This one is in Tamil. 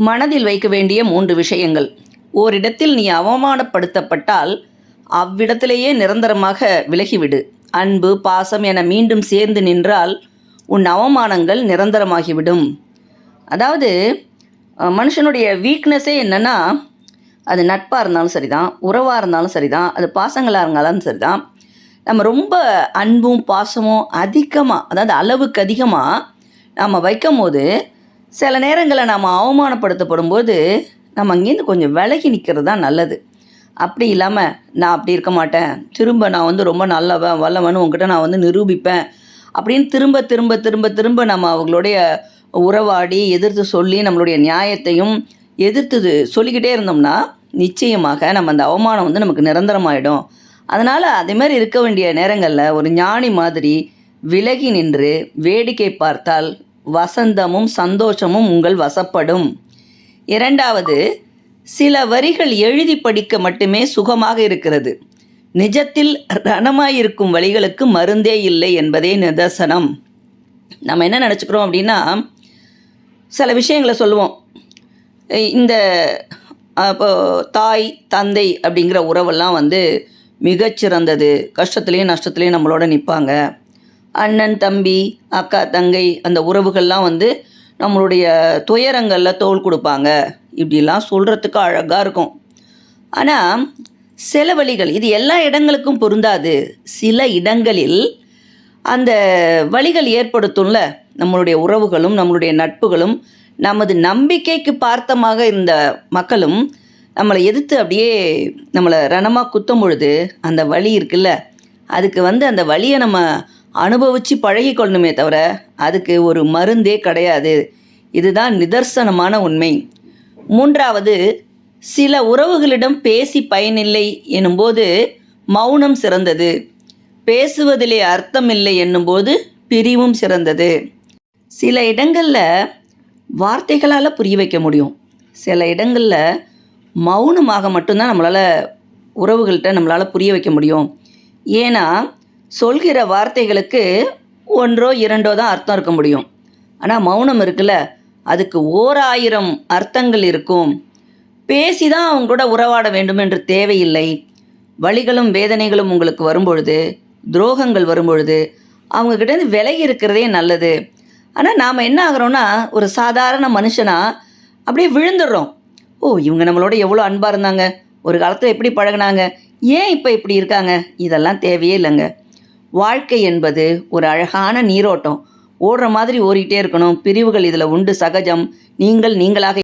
மனதில் வைக்க வேண்டிய 3 விஷயங்கள். ஓரிடத்தில் நீ அவமானப்படுத்தப்பட்டால் அவ்விடத்திலேயே நிரந்தரமாக விலகிவிடு. அன்பு, பாசம் என மீண்டும் சேர்ந்து நின்றால் உன் அவமானங்கள் நிரந்தரமாகிவிடும். அதாவது மனுஷனுடைய வீக்னஸே என்னென்னா, அது நட்பாக இருந்தாலும் சரிதான், உறவாக இருந்தாலும் சரிதான், அது பாசங்களாக இருந்தாலும் சரிதான், நம்ம ரொம்ப அன்பும் பாசமும் அதிகமாக, அதாவது அளவுக்கு அதிகமாக நம்ம வைக்கும் போது சில நேரங்களில் நம்ம அவமானப்படுத்தப்படும் போது நம்ம அங்கேருந்து கொஞ்சம் விலகி நிற்கிறது தான் நல்லது. அப்படி இல்லாமல் நான் அப்படி இருக்க மாட்டேன், திரும்ப நான் ரொம்ப நல்லவன் வல்லவன் உங்ககிட்ட நான் நிரூபிப்பேன் அப்படின்னு திரும்ப திரும்ப திரும்ப திரும்ப நம்ம அவங்களுடைய உறவாடி எதிர்த்து சொல்லி நம்மளுடைய நியாயத்தையும் எதிர்த்து சொல்லிக்கிட்டே இருந்தோம்னா நிச்சயமாக நம்ம அந்த அவமானம் நமக்கு நிரந்தரமாயிடும். அதனால் அதேமாதிரி இருக்க வேண்டிய நேரங்களில் ஒரு ஞானி மாதிரி விலகி நின்று வேடிக்கை பார்த்தால் வசந்தமும் சந்தோஷமும் உங்கள் வசப்படும். 2வது, சில வரிகள் எழுதி படிக்க மட்டுமே சுகமாக இருக்கிறது. நிஜத்தில் ரணமாயிருக்கும் வழிகளுக்கு மருந்தே இல்லை என்பதே நிதர்சனம். நம்ம என்ன நினச்சிக்கிறோம் அப்படின்னா, சில விஷயங்களை சொல்லுவோம். இந்த இப்போ தாய் தந்தை அப்படிங்கிற உறவெல்லாம் மிகச்சிறந்தது, கஷ்டத்துலேயும் நஷ்டத்துலேயும் நம்மளோட நிற்பாங்க. அண்ணன் தம்பி அக்கா தங்கை அந்த உறவுகள்லாம் நம்மளுடைய துயரங்களில் தோள் கொடுப்பாங்க. இப்படிலாம் சொல்கிறதுக்கு அழகாக இருக்கும். ஆனால் சில வழிகள் இது எல்லா இடங்களுக்கும் பொருந்தாது. சில இடங்களில் அந்த வழிகள் ஏற்படுத்தும்ல, நம்மளுடைய உறவுகளும் நம்மளுடைய நட்புகளும் நமது நம்பிக்கைக்கு பார்த்தமாக இருந்த மக்களும் நம்மளை எதிர்த்து அப்படியே நம்மளை ரணமாக குத்தும் பொழுது அந்த வலி இருக்குல்ல, அதுக்கு அந்த வலியை நம்ம அனுபவித்து பழகிக்கொள்ளணுமே தவிர அதுக்கு ஒரு மருந்தே கிடையாது. இதுதான் நிதர்சனமான உண்மை. 3வது, சில உறவுகளிடம் பேசி பயனில்லை எனும்போது மௌனம் சிறந்தது, பேசுவதிலே அர்த்தமில்லை என்னும்போது பிரிவும் சிறந்தது. சில இடங்களில் வார்த்தைகளால் புரிய வைக்க முடியும், சில இடங்களில் மௌனமாக மட்டும்தான் நம்மளால் உறவுகள்கிட்ட புரிய வைக்க முடியும். ஏன்னா சொல்கிற வார்த்தைகளுக்கு 1 2 தான் அர்த்தம் இருக்க முடியும். ஆனால் மௌனம் இருக்குல்ல, அதுக்கு 1000 அர்த்தங்கள் இருக்கும். பேசி தான் அவங்க கூட உறவாட வேண்டும் என்று தேவையில்லை. வலிகளும் வேதனைகளும் உங்களுக்கு வரும்பொழுது, துரோகங்கள் வரும்பொழுது அவங்கக்கிட்டேருந்து விலகி இருக்கிறதே நல்லது. ஆனால் நாம் என்ன ஆகிறோன்னா, ஒரு சாதாரண மனுஷனாக அப்படியே விழுந்துடுறோம். ஓ, இவங்க நம்மளோட எவ்வளோ அன்பாக இருந்தாங்க, ஒரு காலத்தில் எப்படி பழகினாங்க, ஏன் இப்போ இப்படி இருக்காங்க, இதெல்லாம் தேவையே இல்லைங்க. வாழ்க்கை என்பது ஒரு அழகான நீரோட்டம், ஓடுற மாதிரி ஓடிக்கிட்டே இருக்கணும். பிரிவுகள் இதில் உண்டு, சகஜம். நீங்களாக